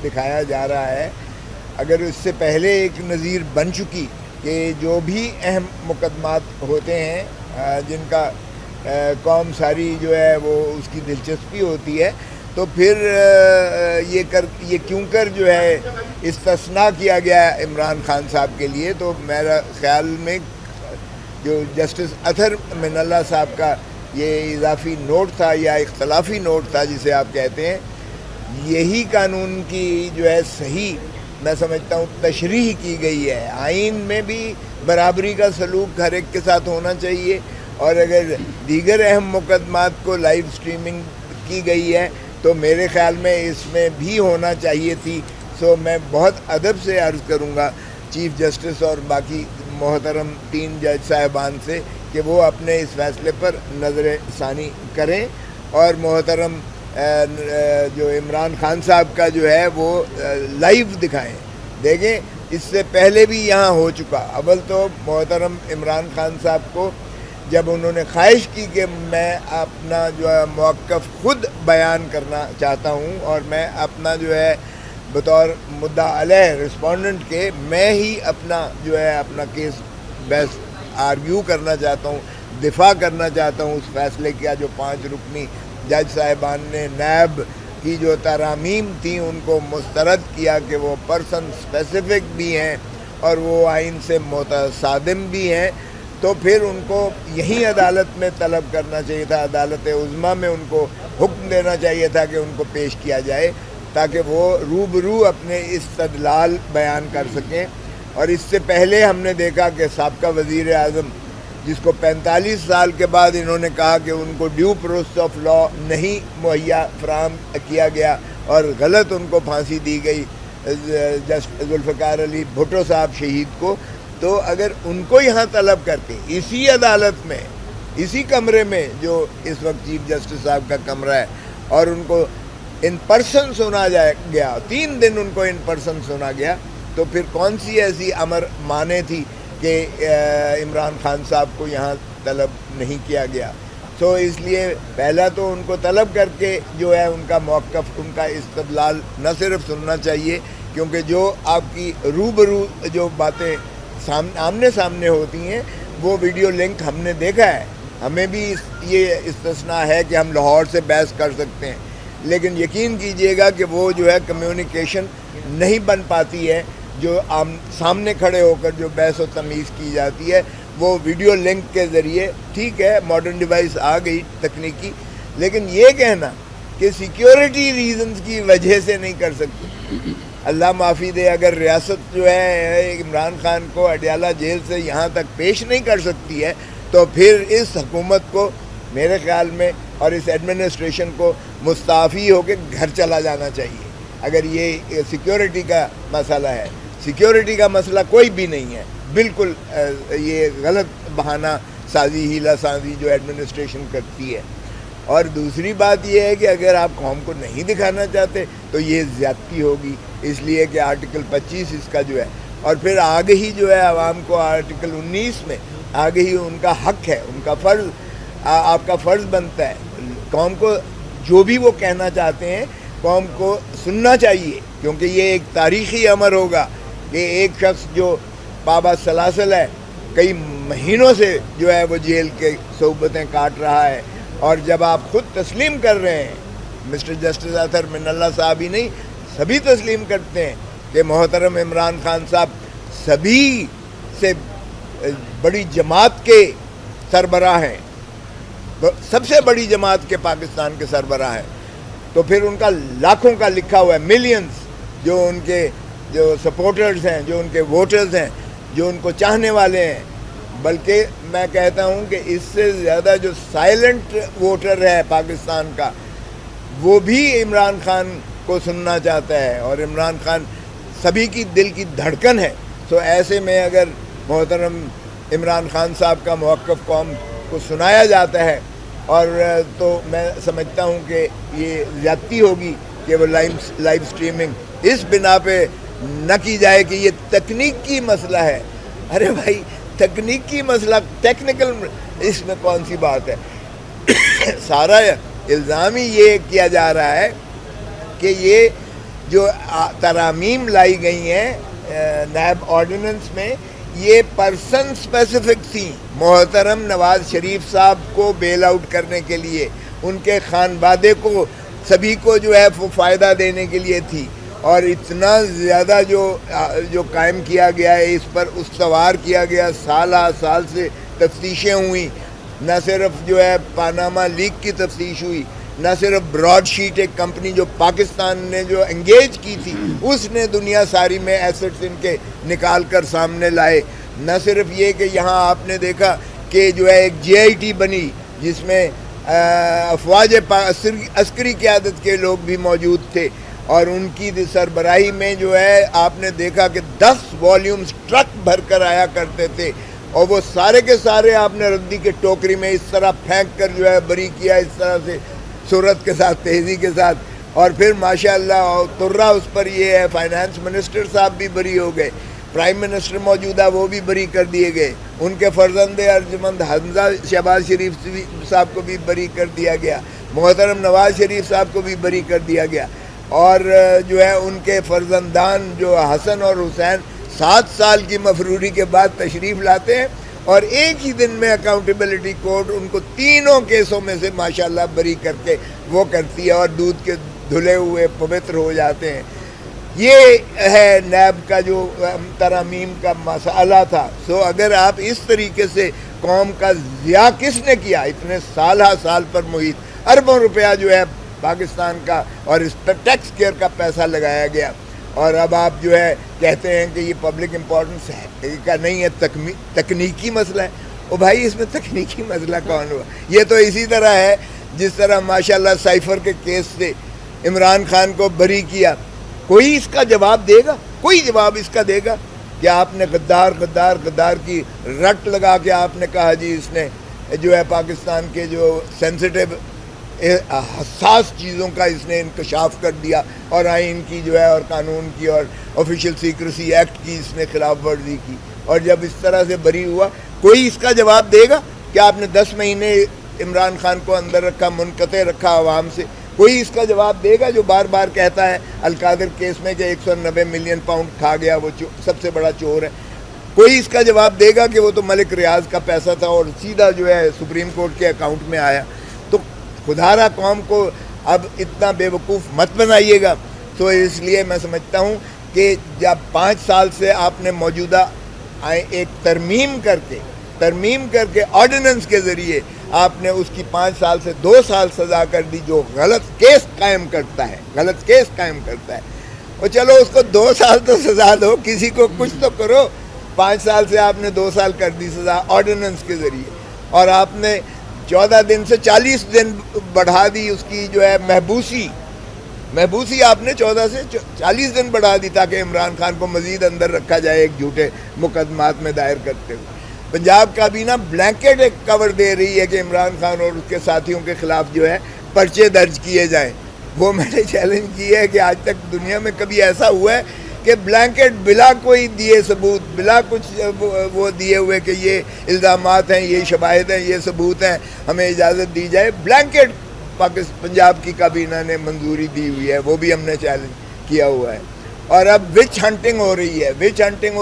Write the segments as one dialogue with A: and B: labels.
A: دکھایا جا رہا ہے، اگر اس سے پہلے ایک نظیر بن چکی کہ جو بھی اہم مقدمات ہوتے ہیں جن کا قوم ساری جو ہے وہ اس کی دلچسپی ہوتی ہے، تو پھر یہ کیوں کر جو ہے استثناء کیا گیا عمران خان صاحب کے لیے. تو میرا خیال میں جو جسٹس اطہر من اللہ صاحب کا یہ اضافی نوٹ تھا یا اختلافی نوٹ تھا جسے آپ کہتے ہیں، یہی قانون کی جو ہے صحیح میں سمجھتا ہوں تشریح کی گئی ہے. آئین میں بھی برابری کا سلوک ہر ایک کے ساتھ ہونا چاہیے، اور اگر دیگر اہم مقدمات کو لائیو سٹریمنگ کی گئی ہے تو میرے خیال میں اس میں بھی ہونا چاہیے تھی. سو میں بہت ادب سے عرض کروں گا چیف جسٹس اور باقی محترم 3 جج صاحبان سے کہ وہ اپنے اس فیصلے پر نظر ثانی کریں اور محترم جو عمران خان صاحب کا جو ہے وہ لائیو دکھائیں. دیکھیں اس سے پہلے بھی یہاں ہو چکا. اول تو محترم عمران خان صاحب کو جب انہوں نے خواہش کی کہ میں اپنا جو ہے موقف خود بیان کرنا چاہتا ہوں اور میں اپنا جو ہے بطور مدعا علیہ رسپونڈنٹ کے میں ہی اپنا جو ہے اپنا کیس بحث آرگیو کرنا چاہتا ہوں، دفاع کرنا چاہتا ہوں اس فیصلے کا جو 5 رکنی جج صاحبان نے نیب کی جو ترامیم تھیں ان کو مسترد کیا کہ وہ پرسن اسپیسیفک بھی ہیں اور وہ آئین سے متصادم بھی ہیں، تو پھر ان کو یہی عدالت میں طلب کرنا چاہیے تھا، عدالت عظمیٰ میں ان کو حکم دینا چاہیے تھا کہ ان کو پیش کیا جائے تاکہ وہ روبرو اپنے استدلال بیان کر سکیں. اور اس سے پہلے ہم نے دیکھا کہ سابقہ وزیر اعظم جس کو 45 سال کے بعد انہوں نے کہا کہ ان کو ڈیو پروسیس آف لا نہیں مہیا فراہم کیا گیا اور غلط ان کو پھانسی دی گئی ذوالفقار علی بھٹو صاحب شہید کو، تو اگر ان کو یہاں طلب کرتے اسی عدالت میں اسی کمرے میں جو اس وقت چیف جسٹس صاحب کا کمرہ ہے اور ان کو ان پرسن سنا گیا، 3 دن ان کو ان پرسن سنا گیا، تو پھر کون سی ایسی امر مانے تھی کہ عمران خان صاحب کو یہاں طلب نہیں کیا گیا. سو اس لیے پہلا تو ان کو طلب کر کے جو ہے ان کا موقف ان کا استدلال نہ صرف سننا چاہیے، کیونکہ جو آپ کی روبرو جو باتیں آمنے سامنے ہوتی ہیں وہ ویڈیو لنک ہم نے دیکھا ہے. ہمیں بھی یہ استثناء ہے کہ ہم لاہور سے بحث کر سکتے ہیں، لیکن یقین کیجئے گا کہ وہ جو ہے کمیونیکیشن نہیں بن پاتی ہے جو سامنے کھڑے ہو کر جو بحث و تمیز کی جاتی ہے وہ ویڈیو لنک کے ذریعے. ٹھیک ہے ماڈرن ڈیوائس آ گئی تکنیکی، لیکن یہ کہنا کہ سیکیورٹی ریزنز کی وجہ سے نہیں کر سکتے، اللہ معافی دے اگر ریاست جو ہے عمران خان کو اڈیالہ جیل سے یہاں تک پیش نہیں کر سکتی ہے تو پھر اس حکومت کو میرے خیال میں اور اس ایڈمنسٹریشن کو مستعفی ہو کے گھر چلا جانا چاہیے. اگر یہ سیکیورٹی کا مسئلہ ہے، سیکیورٹی کا مسئلہ کوئی بھی نہیں ہے، بالکل یہ غلط بہانہ سازی ہیلا سازی جو ایڈمنسٹریشن کرتی ہے. اور دوسری بات یہ ہے کہ اگر آپ قوم کو نہیں دکھانا چاہتے تو یہ زیادتی ہوگی، اس لیے کہ آرٹیکل 25 اس کا جو ہے، اور پھر آگے ہی جو ہے عوام کو آرٹیکل 19 میں آگے ہی ان کا حق ہے، ان کا فرض، آپ کا فرض بنتا ہے قوم کو جو بھی وہ کہنا چاہتے ہیں قوم کو سننا چاہیے، کیونکہ یہ ایک تاریخی امر ہوگا کہ ایک شخص جو پابا سلاسل ہے کئی مہینوں سے جو ہے وہ جیل کے صحبتیں کاٹ رہا ہے، اور جب آپ خود تسلیم کر رہے ہیں، مسٹر جسٹس اطہر من اللہ صاحب ہی نہیں سبھی تسلیم کرتے ہیں کہ محترم عمران خان صاحب سبھی سے بڑی جماعت کے سربراہ ہیں، سب سے بڑی جماعت کے پاکستان کے سربراہ ہیں، تو پھر ان کا لاکھوں کا لکھا ہوا ہے، ملینز جو ان کے جو سپورٹرز ہیں، جو ان کے ووٹرز ہیں، جو ان کو چاہنے والے ہیں. بلکہ میں کہتا ہوں کہ اس سے زیادہ جو سائلنٹ ووٹر ہے پاکستان کا وہ بھی عمران خان کو سننا چاہتا ہے، اور عمران خان سبھی کی دل کی دھڑکن ہے. تو ایسے میں اگر محترم عمران خان صاحب کا موقف قوم کو سنایا جاتا ہے اور تو میں سمجھتا ہوں کہ یہ زیادتی ہوگی کہ وہ لائیو سٹریمنگ اس بنا پہ نہ کی جائے کہ یہ تکنیکی مسئلہ ہے. ارے بھائی تکنیکی مسئلہ، ٹیکنیکل اس میں کون سی بات ہے؟ سارا الزام ہی یہ کیا جا رہا ہے کہ یہ جو ترامیم لائی گئی ہیں نیب آرڈیننس میں، یہ پرسن اسپیسیفک تھیں، محترم نواز شریف صاحب کو بیل آؤٹ کرنے کے لیے، ان کے خانوادے کو، سبھی کو جو ہے وہ فائدہ دینے کے لیے تھی، اور اتنا زیادہ جو قائم کیا گیا ہے، اس پر استوار کیا گیا، سالہ سال سے تفتیشیں ہوئیں، نہ صرف جو ہے پاناما لیک کی تفتیش ہوئی، نہ صرف براڈ شیٹ ایک کمپنی جو پاکستان نے جو انگیج کی تھی اس نے دنیا ساری میں ایسٹس ان کے نکال کر سامنے لائے، نہ صرف یہ کہ یہاں آپ نے دیکھا کہ جو ہے ایک جے آئی ٹی بنی جس میں افواج عسکری قیادت کے لوگ بھی موجود تھے، اور ان کی سربراہی میں جو ہے آپ نے دیکھا کہ 10 والیومز ٹرک بھر کر آیا کرتے تھے، اور وہ سارے کے سارے آپ نے ردی کے ٹوکری میں اس طرح پھینک کر جو ہے بری کیا، اس طرح سے صورت کے ساتھ، تیزی کے ساتھ، اور پھر ماشاءاللہ ترا اس پر یہ ہے، فائنانس منسٹر صاحب بھی بری ہو گئے، پرائم منسٹر موجودہ وہ بھی بری کر دیے گئے، ان کے فرزند ارجمند حمزہ شہباز شریف صاحب کو بھی بری کر دیا گیا، محترم نواز شریف صاحب کو بھی بری کر دیا گیا، اور جو ہے ان کے فرزندان جو حسن اور حسین 7 سال کی مفروری کے بعد تشریف لاتے ہیں، اور ایک ہی دن میں اکاؤنٹیبلٹی کورٹ ان کو تینوں کیسوں میں سے ماشاءاللہ بری کر کے وہ کرتی ہے، اور دودھ کے دھلے ہوئے پوتر ہو جاتے ہیں۔ یہ ہے نیب کا جو ترامیم کا مسئلہ تھا۔ سو اگر آپ اس طریقے سے قوم کا ضیاع کس نے کیا، اتنے سال پر محیط اربوں روپیہ جو ہے پاکستان کا، اور اس پر ٹیکس کیئر کا پیسہ لگایا گیا، اور اب آپ جو ہے کہتے ہیں کہ یہ پبلک امپورٹنس ہے کا نہیں ہے، تکنیکی مسئلہ ہے۔ او بھائی اس میں تکنیکی مسئلہ کون ہوا؟ یہ تو اسی طرح ہے جس طرح ماشاءاللہ سائفر کے کیس سے عمران خان کو بری کیا، کوئی اس کا جواب دے گا؟ کوئی جواب اس کا دے گا کہ آپ نے غدار کی رٹ لگا کے آپ نے کہا جی اس نے جو ہے پاکستان کے جو سینسٹیو حساس چیزوں کا اس نے انکشاف کر دیا، اور آئین کی جو ہے اور قانون کی اور آفیشیل سیکریسی ایکٹ کی اس نے خلاف ورزی کی، اور جب اس طرح سے بری ہوا، کوئی اس کا جواب دے گا کہ آپ نے 10 مہینے عمران خان کو اندر رکھا، منقطع رکھا عوام سے؟ کوئی اس کا جواب دے گا جو بار بار کہتا ہے القادر کیس میں کہ 190 ملین پاؤنڈ کھا گیا، وہ سب سے بڑا چور ہے؟ کوئی اس کا جواب دے گا کہ وہ تو ملک ریاض کا پیسہ تھا اور سیدھا جو ہے سپریم کورٹ کے اکاؤنٹ میں آیا؟ تو خدارہ قوم کو اب اتنا بے وقوف مت بنائیے گا۔ تو اس لیے میں سمجھتا ہوں کہ جب 5 سال سے آپ نے موجودہ ایک ترمیم کر کے آرڈیننس کے ذریعے آپ نے اس کی 5 سال سے 2 سال سزا کر دی، جو غلط کیس قائم کرتا ہے، اور چلو اس کو 2 سال تو سزا دو، کسی کو کچھ تو کرو۔ 5 سال سے آپ نے 2 سال کر دی سزا آرڈیننس کے ذریعے، اور آپ نے 14 دن سے 40 دن بڑھا دی اس کی جو ہے محبوسی آپ نے 14 سے 40 دن بڑھا دی تاکہ عمران خان کو مزید اندر رکھا جائے ایک جھوٹے مقدمات میں دائر کرتے ہوئے۔ پنجاب کابینہ بلینکٹ ایک کور دے رہی ہے کہ عمران خان اور اس کے ساتھیوں کے خلاف جو ہے پرچے درج کیے جائیں۔ وہ میں نے چیلنج کی ہے کہ آج تک دنیا میں کبھی ایسا ہوا ہے کہ بلینکٹ بلا کوئی دیے ثبوت، بلا کچھ وہ دیے ہوئے کہ یہ الزامات ہیں، یہ شواہد ہیں، یہ ثبوت ہیں، ہمیں اجازت دی جائے، بلینکٹ پنجاب کی کابینہ نے منظوری دی ہوئی ہے، وہ بھی ہم نے چیلنج کیا ہوا ہے۔ اور اب وچ ہنٹنگ ہو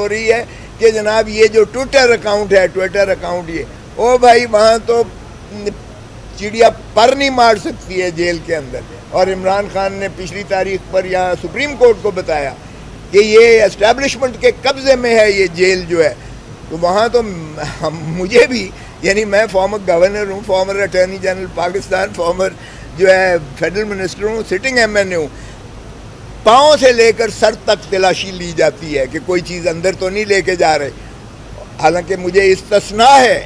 A: رہی ہے کہ جناب یہ جو ٹویٹر اکاؤنٹ یہ او بھائی وہاں تو چڑیا پر نہیں مار سکتی ہے جیل کے اندر، اور عمران خان نے پچھلی تاریخ پر یہاں سپریم کورٹ کو بتایا کہ یہ اسٹیبلشمنٹ کے قبضے میں ہے یہ جیل جو ہے، تو وہاں تو مجھے بھی، یعنی میں فارمر گورنر ہوں، former attorney general Pakistan, former جو ہے فیڈرل منسٹر ہوں، سٹنگ ایم این اے ہوں، پاؤں سے لے کر سر تک تلاشی لی جاتی ہے کہ کوئی چیز اندر تو نہیں لے کے جا رہے، حالانکہ مجھے استثناء ہے،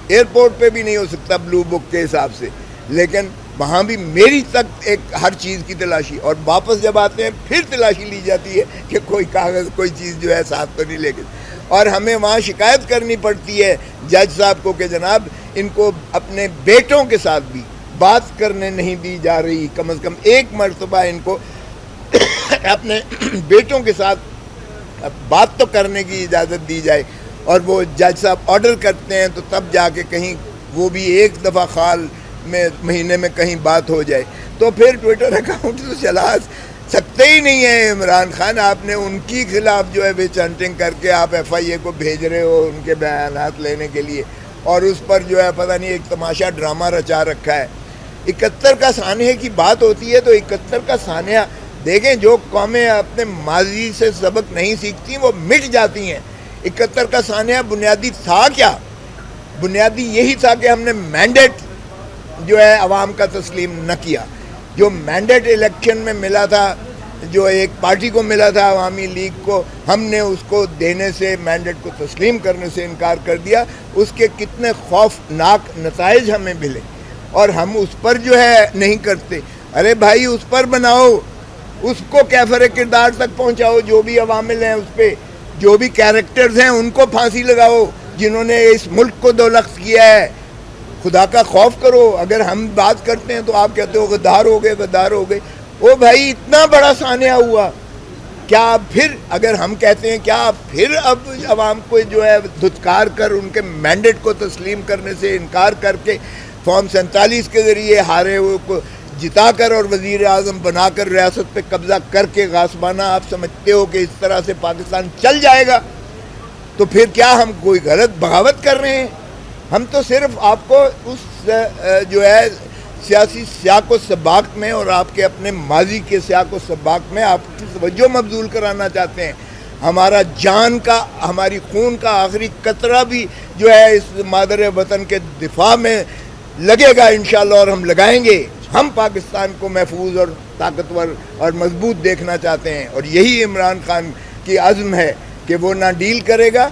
A: ایئرپورٹ پہ بھی نہیں ہو سکتا بلو بک کے حساب سے، لیکن وہاں بھی میری تک ایک ہر چیز کی تلاشی، اور واپس جب آتے ہیں پھر تلاشی لی جاتی ہے کہ کوئی کاغذ کوئی چیز جو ہے ساتھ تو نہیں لے کے، اور ہمیں وہاں شکایت کرنی پڑتی ہے جج صاحب کو کہ جناب ان کو اپنے بیٹوں کے ساتھ بھی بات کرنے نہیں دی جا رہی، کم از کم ایک مرتبہ ان کو اپنے بیٹوں کے ساتھ بات تو کرنے کی اجازت دی جائے، اور وہ جج صاحب آرڈر کرتے ہیں تو تب جا کے کہیں وہ بھی ایک دفعہ مہینے میں کہیں بات ہو جائے، تو پھر ٹویٹر اکاؤنٹ تو چلا سکتے کرتے ہی نہیں ہیں عمران خان. آپ نے ان کی خلاف جو ہے وچ ہنٹنگ کر کے آپ ایف آئی اے کو بھیج رہے ہو ان کے بیانات لینے کے لیے, اور اس پر جو ہے پتہ نہیں ایک تماشا ڈرامہ رچا رکھا ہے. 71 کا سانحے کی بات ہوتی ہے تو 71 کا سانحہ دیکھیں, جو قومیں اپنے ماضی سے سبق نہیں سیکھتی وہ مٹ جاتی ہیں. 71 کا سانحہ بنیادی تھا کیا؟ بنیادی یہی تھا کہ ہم نے مینڈیٹ جو ہے عوام کا تسلیم نہ کیا. جو مینڈیٹ الیکشن میں ملا تھا, جو ایک پارٹی کو ملا تھا عوامی لیگ کو, ہم نے اس کو دینے سے, مینڈیٹ کو تسلیم کرنے سے انکار کر دیا. اس کے کتنے خوفناک نتائج ہمیں ملے, اور ہم اس پر جو ہے نہیں کرتے. ارے بھائی اس پر بناؤ, اس کو کیفر کردار تک پہنچاؤ, جو بھی عوامل ہیں اس پہ, جو بھی کیریکٹرز ہیں ان کو پھانسی لگاؤ جنہوں نے اس ملک کو دولخت کیا ہے. خدا کا خوف کرو. اگر ہم بات کرتے ہیں تو آپ کہتے ہو غدار ہو گئے, غدار ہو گئے. او بھائی اتنا بڑا سانحہ ہوا, کیا پھر اگر ہم کہتے ہیں کیا پھر اب عوام کو جو ہے دھتکار کر ان کے مینڈیٹ کو تسلیم کرنے سے انکار کر کے فارم 47 کے ذریعے ہارے ہوئے کو جتا کر اور وزیر اعظم بنا کر ریاست پہ قبضہ کر کے غاصبانہ آپ سمجھتے ہو کہ اس طرح سے پاکستان چل جائے گا؟ تو پھر کیا ہم کوئی غلط بغاوت کر رہے ہیں؟ ہم تو صرف آپ کو اس جو ہے سیاسی سیاق و سباق میں اور آپ کے اپنے ماضی کے سیاق و سباق میں آپ کی توجہ مبذول کرانا چاہتے ہیں. ہمارا جان کا, ہماری خون کا آخری قطرہ بھی جو ہے اس مادر وطن کے دفاع میں لگے گا انشاءاللہ, اور ہم لگائیں گے. ہم پاکستان کو محفوظ اور طاقتور اور مضبوط دیکھنا چاہتے ہیں, اور یہی عمران خان کی عزم ہے کہ وہ نہ ڈیل کرے گا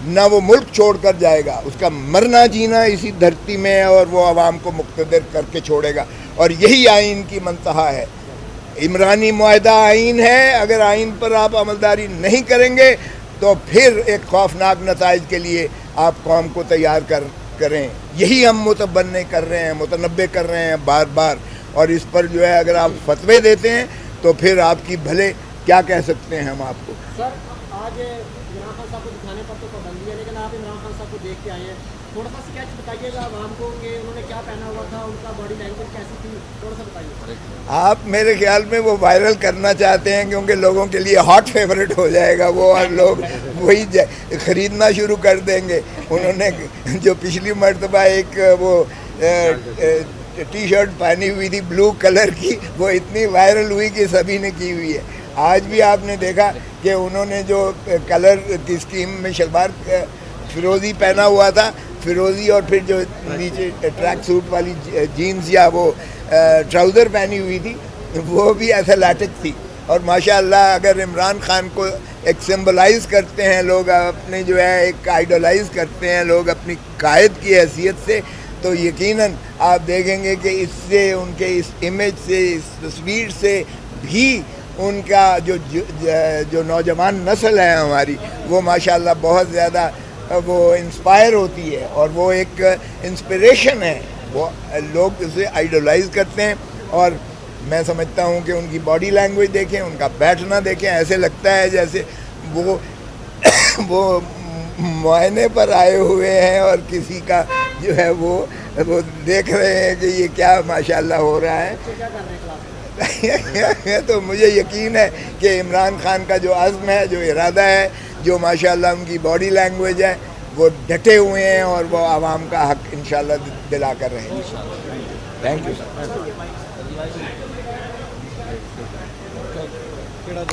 A: نہ وہ ملک چھوڑ کر جائے گا. اس کا مرنا جینا اسی دھرتی میں ہے, اور وہ عوام کو مقتدر کر کے چھوڑے گا. اور یہی آئین کی منتہا ہے. عمرانی معاہدہ آئین ہے, اگر آئین پر آپ عملداری نہیں کریں گے تو پھر ایک خوفناک نتائج کے لیے آپ قوم کو تیار کریں. یہی ہم متبنع کر رہے ہیں, متنبع کر رہے ہیں بار بار. اور اس پر جو ہے اگر آپ فتوے دیتے ہیں تو پھر آپ کی بھلے کیا کہہ سکتے ہیں ہم آپ کو.
B: سر آج عمران خان صاحب کو دکھانے پر تو پابندی ہے, لیکن آپ عمران خان صاحب کو دیکھ کے آئے ہیں, تھوڑا سا اسکیچ بتائیے گا عوام کو کہ انہوں نے کیا پہنا ہوا تھا, ان کا باڈی لینگویج کیسی تھی, تھوڑا سا بتائیے.
A: آپ میرے خیال میں وہ وائرل کرنا چاہتے ہیں کیونکہ لوگوں کے لیے ہاٹ فیورٹ ہو جائے گا وہ, اور لوگ وہی خریدنا شروع کر دیں گے. انہوں نے جو پچھلی مرتبہ ایک وہ ٹی شرٹ پہنی ہوئی تھی بلو کلر کی, وہ اتنی وائرل ہوئی کہ سبھی نے کی ہوئی ہے. آج بھی آپ نے دیکھا کہ انہوں نے جو کلر کی اسکیم میں شلوار فیروزی پہنا ہوا تھا, فیروزی, اور پھر جو نیچے ٹریک سوٹ والی جینز یا وہ ٹراؤزر پہنی ہوئی تھی, وہ بھی ایتھلیٹک تھی. اور ماشاءاللہ اگر عمران خان کو ایک سمبلائز کرتے ہیں لوگ, اپنے جو ہے ایک آئیڈولائز کرتے ہیں لوگ اپنی قائد کی حیثیت سے, تو یقیناً آپ دیکھیں گے کہ اس سے, ان کے اس امیج سے, اس تصویر سے بھی ان کا جو نوجوان نسل ہے ہماری, وہ ماشاءاللہ بہت زیادہ وہ انسپائر ہوتی ہے, اور وہ ایک انسپریشن ہے. وہ لوگ اسے آئیڈولائز کرتے ہیں, اور میں سمجھتا ہوں کہ ان کی باڈی لینگویج دیکھیں, ان کا بیٹھنا دیکھیں, ایسے لگتا ہے جیسے وہ معائنے پر آئے ہوئے ہیں اور کسی کا جو ہے وہ دیکھ رہے ہیں کہ یہ کیا ماشاءاللہ ہو رہا ہے. تو مجھے یقین ہے کہ عمران خان کا جو عزم ہے, جو ارادہ ہے, جو ماشاءاللہ ان کی باڈی لینگویج ہے, وہ ڈٹے ہوئے ہیں, اور وہ عوام کا حق انشاءاللہ دلا کر رہے ہیں. Thank you.